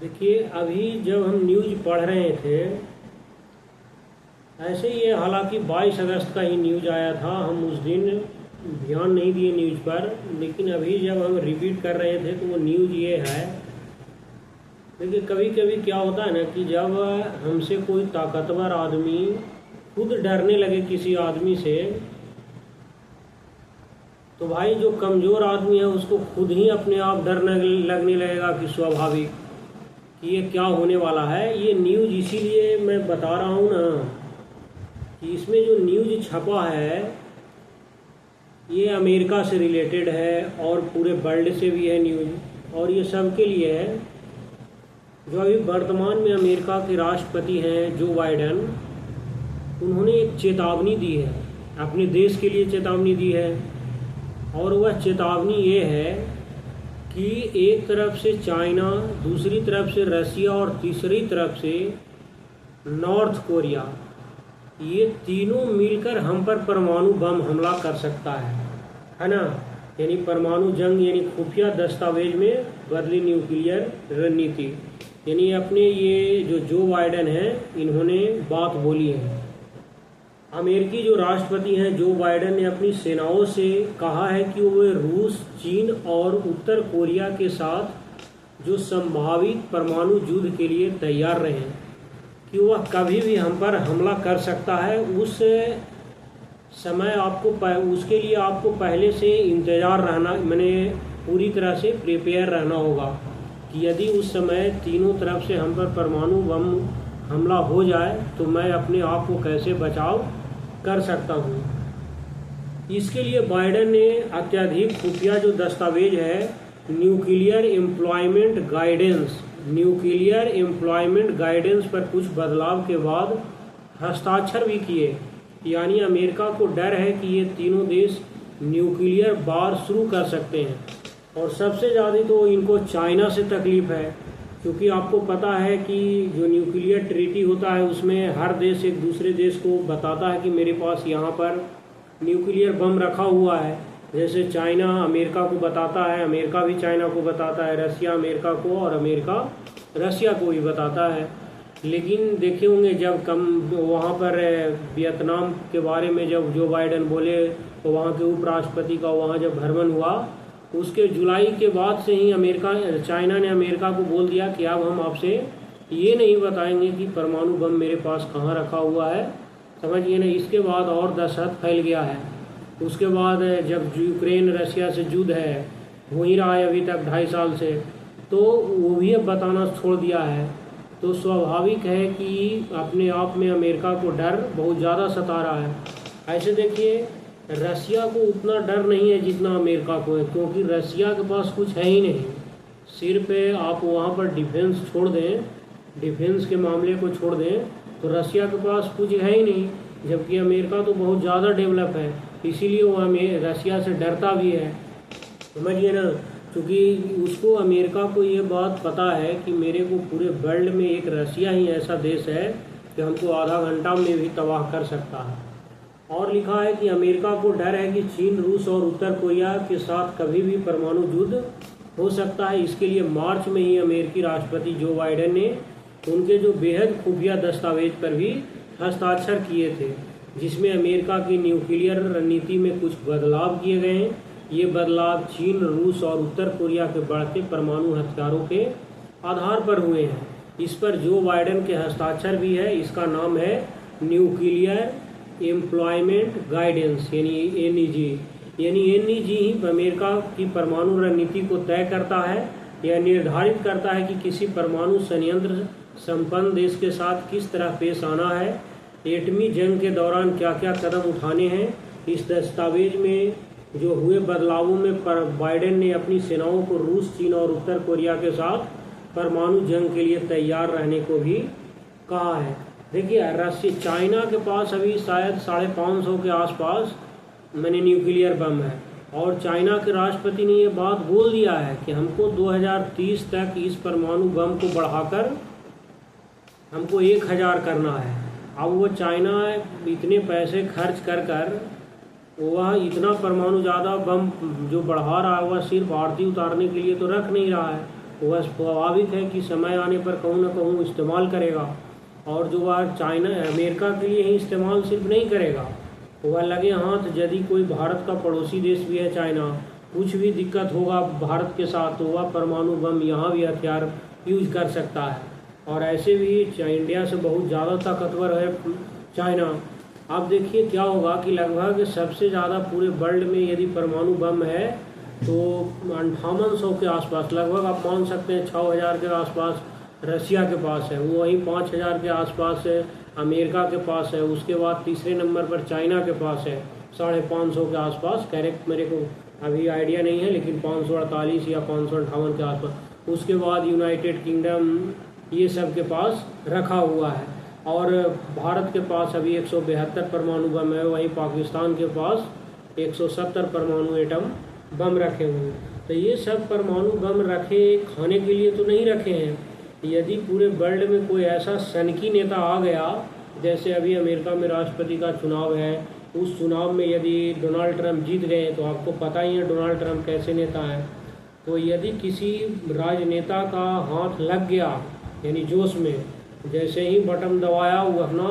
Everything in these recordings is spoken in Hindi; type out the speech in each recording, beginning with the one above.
देखिए, अभी जब हम न्यूज़ पढ़ रहे थे, ऐसे ही ये हालांकि 22 अगस्त का ही न्यूज़ आया था। हम उस दिन ध्यान नहीं दिए न्यूज़ पर, लेकिन अभी जब हम रिपीट कर रहे थे तो वो न्यूज़ ये है। देखिए, कभी कभी क्या होता है ना कि जब हमसे कोई ताकतवर आदमी खुद डरने लगे किसी आदमी से, तो भाई जो कमज़ोर आदमी है उसको खुद ही अपने आप डर लगने लगेगा कि स्वाभाविक कि ये क्या होने वाला है। ये न्यूज़ इसीलिए मैं बता रहा हूँ ना कि इसमें जो न्यूज़ छपा है ये अमेरिका से रिलेटेड है और पूरे वर्ल्ड से भी है न्यूज़, और ये सब के लिए है। जो अभी वर्तमान में अमेरिका के राष्ट्रपति हैं जो बाइडेन, उन्होंने एक चेतावनी दी है, अपने देश के लिए चेतावनी दी है। और वह चेतावनी ये है कि एक तरफ से चाइना, दूसरी तरफ से रसिया और तीसरी तरफ से नॉर्थ कोरिया, ये तीनों मिलकर हम पर परमाणु बम हमला कर सकता है ना। यानी परमाणु जंग, यानी खुफिया दस्तावेज में बदली न्यूक्लियर रणनीति। यानी अपने ये जो बाइडेन हैं, इन्होंने बात बोली है। अमेरिकी जो राष्ट्रपति हैं जो बाइडेन ने अपनी सेनाओं से कहा है कि वे रूस, चीन और उत्तर कोरिया के साथ जो संभावित परमाणु युद्ध के लिए तैयार रहें, कि वह कभी भी हम पर हमला कर सकता है। उस समय उसके लिए आपको पहले से इंतज़ार रहना, मैंने पूरी तरह से प्रिपेयर रहना होगा कि यदि उस समय तीनों तरफ से हम पर परमाणु बम हमला हो जाए तो मैं अपने आप को कैसे बचाव कर सकता हूँ। इसके लिए बाइडेन ने अत्यधिक खुफिया जो दस्तावेज है न्यूक्लियर एम्प्लॉयमेंट गाइडेंस पर कुछ बदलाव के बाद हस्ताक्षर भी किए। यानी अमेरिका को डर है कि ये तीनों देश न्यूक्लियर वार शुरू कर सकते हैं। और सबसे ज़्यादा तो इनको चाइना से तकलीफ है, क्योंकि आपको पता है कि जो न्यूक्लियर ट्रीटी होता है उसमें हर देश एक दूसरे देश को बताता है कि मेरे पास यहाँ पर न्यूक्लियर बम रखा हुआ है। जैसे चाइना अमेरिका को बताता है, अमेरिका भी चाइना को बताता है, रसिया अमेरिका को और अमेरिका रसिया को भी बताता है। लेकिन देखे होंगे जब वहाँ पर वियतनाम के बारे में जब जो बाइडेन बोले तो वहाँ के उपराष्ट्रपति का वहाँ जब भ्रमण हुआ, उसके जुलाई के बाद से ही चाइना ने अमेरिका को बोल दिया कि अब हम आपसे ये नहीं बताएंगे कि परमाणु बम मेरे पास कहाँ रखा हुआ है, समझिए ना। इसके बाद और दहशत फैल गया है। उसके बाद जब यूक्रेन रसिया से युद्ध है हो ही रहा है अभी तक 2.5 साल से, तो वो भी अब बताना छोड़ दिया है। तो स्वाभाविक है कि अपने आप में अमेरिका को डर बहुत ज़्यादा सता रहा है। ऐसे देखिए, रसिया को उतना डर नहीं है जितना अमेरिका को है, क्योंकि रसिया के पास कुछ है ही नहीं। सिर्फ आप वहाँ पर डिफेंस छोड़ दें, डिफेंस के मामले को छोड़ दें तो रसिया के पास कुछ है ही नहीं, जबकि अमेरिका तो बहुत ज़्यादा डेवलप है। इसीलिए वो रसिया से डरता भी है, समझिए ना। क्योंकि उसको, अमेरिका को ये बात पता है कि मेरे को पूरे वर्ल्ड में एक रसिया ही ऐसा देश है कि हमको आधा घंटा में भी तबाह कर सकता है। और लिखा है कि अमेरिका को डर है कि चीन, रूस और उत्तर कोरिया के साथ कभी भी परमाणु युद्ध हो सकता है। इसके लिए मार्च में ही अमेरिकी राष्ट्रपति जो बाइडेन ने उनके जो बेहद खुफिया दस्तावेज पर भी हस्ताक्षर किए थे, जिसमें अमेरिका की न्यूक्लियर रणनीति में कुछ बदलाव किए गए हैं। ये बदलाव चीन, रूस और उत्तर कोरिया के बढ़ते परमाणु हथियारों के आधार पर हुए हैं। इस पर जो बाइडेन के हस्ताक्षर भी है। इसका नाम है न्यूक्लियर एम्प्लॉयमेंट गाइडेंस, यानी NEG। यानी NEG ही अमेरिका की परमाणु रणनीति को तय करता है। यह निर्धारित करता है कि किसी परमाणु संयंत्र संपन्न देश के साथ किस तरह पेश आना है, एटमी जंग के दौरान क्या क्या कदम उठाने हैं। इस दस्तावेज में जो हुए बदलावों में बाइडेन ने अपनी सेनाओं को रूस, चीन और उत्तर कोरिया के साथ परमाणु जंग के लिए तैयार रहने को भी कहा है। देखिए, रसिया, चाइना के पास अभी शायद 550 के आसपास न्यूक्लियर बम है, और चाइना के राष्ट्रपति ने ये बात बोल दिया है कि हमको 2030 तक इस परमाणु बम को बढ़ाकर हमको 1000 करना है। अब वो चाइना इतने पैसे खर्च कर वह इतना परमाणु ज़्यादा बम जो बढ़ा रहा है, वह सिर्फ आरती उतारने के लिए तो रख नहीं रहा है, वह स्वाभाविक है कि समय आने पर कहूँ ना कहूँ इस्तेमाल करेगा, और जो वह चाइना अमेरिका के लिए ही इस्तेमाल सिर्फ नहीं करेगा, वह लगे हाथ यदि कोई भारत का पड़ोसी देश भी है चाइना, कुछ भी दिक्कत होगा भारत के साथ तो वह परमाणु बम यहाँ भी हथियार यूज कर सकता है। और ऐसे भी इंडिया से बहुत ज़्यादा ताकतवर है चाइना। आप देखिए क्या होगा कि लगभग सबसे ज़्यादा पूरे वर्ल्ड में यदि परमाणु बम है तो 5800 के आसपास, लगभग आप मान सकते हैं 6000 के आसपास रसिया के पास है, वो वहीं 5000 के आसपास है अमेरिका के पास है, उसके बाद तीसरे नंबर पर चाइना के पास है 550 के आसपास, करेक्ट मेरे को अभी आइडिया नहीं है लेकिन 548 या 558 के आसपास। उसके बाद यूनाइटेड किंगडम ये सब के पास रखा हुआ है, और भारत के पास अभी 172 परमाणु बम है, वहीं पाकिस्तान के पास 170 परमाणु एटम बम रखे हुए हैं। तो ये सब परमाणु बम रखे खाने के लिए तो नहीं रखे हैं। यदि पूरे वर्ल्ड में कोई ऐसा सनकी नेता आ गया, जैसे अभी अमेरिका में राष्ट्रपति का चुनाव है, उस चुनाव में यदि डोनाल्ड ट्रंप जीत गए, तो आपको पता ही है डोनाल्ड ट्रंप कैसे नेता है, तो यदि किसी राजनेता का हाथ लग गया यानी जोश में, जैसे ही बटन दबाया वो अपना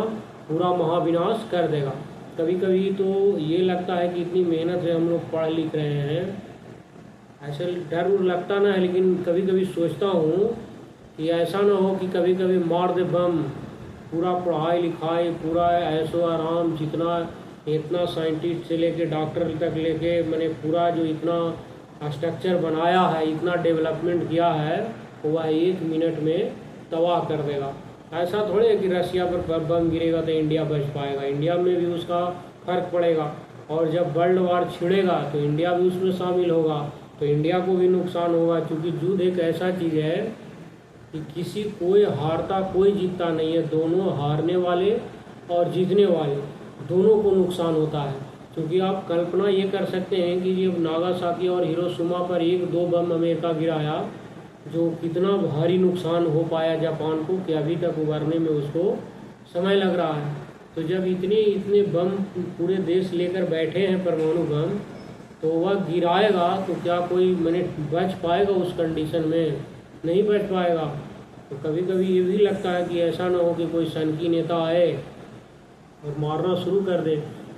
पूरा महाविनाश कर देगा। कभी कभी तो ये लगता है कि इतनी मेहनत से हम लोग पढ़ लिख रहे हैं, ऐसे डर लगता ना है, लेकिन कभी कभी सोचता हूँ कि ऐसा ना हो कि कभी कभी मार दे बम, पूरा पढ़ाई लिखाई, पूरा ऐशो आराम, जितना इतना साइंटिस्ट से लेके डॉक्टर तक लेके मैंने पूरा जो इतना स्ट्रक्चर बनाया है, इतना डेवलपमेंट किया है, वह 1 मिनट में तबाह कर देगा। ऐसा थोड़े है कि रसिया पर बम गिरेगा तो इंडिया बच पाएगा, इंडिया में भी उसका फर्क पड़ेगा, और जब वर्ल्ड वार छिड़ेगा तो इंडिया भी उसमें शामिल होगा, तो इंडिया को भी नुकसान होगा। क्योंकि युद्ध एक ऐसा चीज़ है कि कोई हारता कोई जीतता नहीं है, दोनों हारने वाले और जीतने वाले दोनों को नुकसान होता है। क्योंकि आप कल्पना ये कर सकते हैं कि जब नागासाकी और हिरोशिमा पर 1-2 बम अमेरिका गिराया, जो कितना भारी नुकसान हो पाया जापान को कि अभी तक उभरने में उसको समय लग रहा है। तो जब इतने बम पूरे देश लेकर बैठे हैं परमाणु बम, तो वह गिराएगा तो क्या कोई बच पाएगा उस कंडीशन में? नहीं बच पाएगा। तो कभी कभी ये भी लगता है कि ऐसा ना हो कि कोई सनकी नेता आए और मारना शुरू कर दे।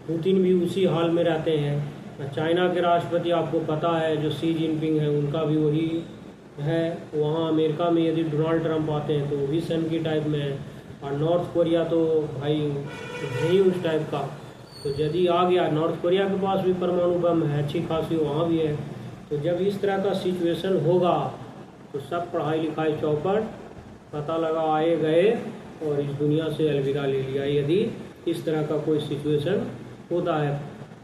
पुतिन भी उसी हाल में रहते हैं। चाइना के राष्ट्रपति आपको पता है जो शी जिनपिंग है, उनका भी वही है। वहाँ अमेरिका में यदि डोनाल्ड ट्रंप आते हैं तो वो भी सनकी टाइप में है, और नॉर्थ कोरिया तो भाई नहीं उस टाइप का। तो यदि आ गया, नॉर्थ कोरिया के पास भी परमाणु बम है अच्छी खासी, वहाँ भी है। तो जब इस तरह का सिचुएशन होगा तो सब पढ़ाई लिखाई चौपट, पता लगा आए गए और इस दुनिया से अलविदा ले लिया, यदि इस तरह का कोई सिचुएशन होता है।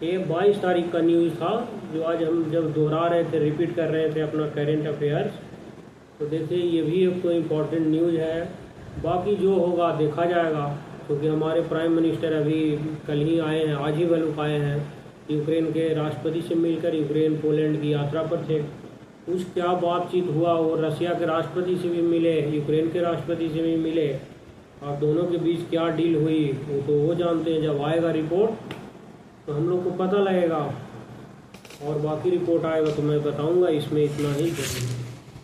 ये 22 तारीख का न्यूज़ था जो आज हम जब दोहरा रहे थे, रिपीट कर रहे थे अपना करेंट अफेयर्स। तो देखिए ये भी एक तो इम्पॉर्टेंट न्यूज़ है। बाकी जो होगा देखा जाएगा, क्योंकि हमारे प्राइम मिनिस्टर अभी कल ही आए हैं, आज ही वो लोग आए हैं यूक्रेन के राष्ट्रपति से मिलकर। यूक्रेन पोलैंड की यात्रा पर थे। कुछ क्या बातचीत हुआ, वो रसिया के राष्ट्रपति से भी मिले, यूक्रेन के राष्ट्रपति से भी मिले, और दोनों के बीच क्या डील हुई वो तो वो जानते हैं। जब आएगा रिपोर्ट तो हम लोग को पता लगेगा, और बाकी रिपोर्ट आएगा तो मैं बताऊंगा। इसमें इतना ही जरूरी है।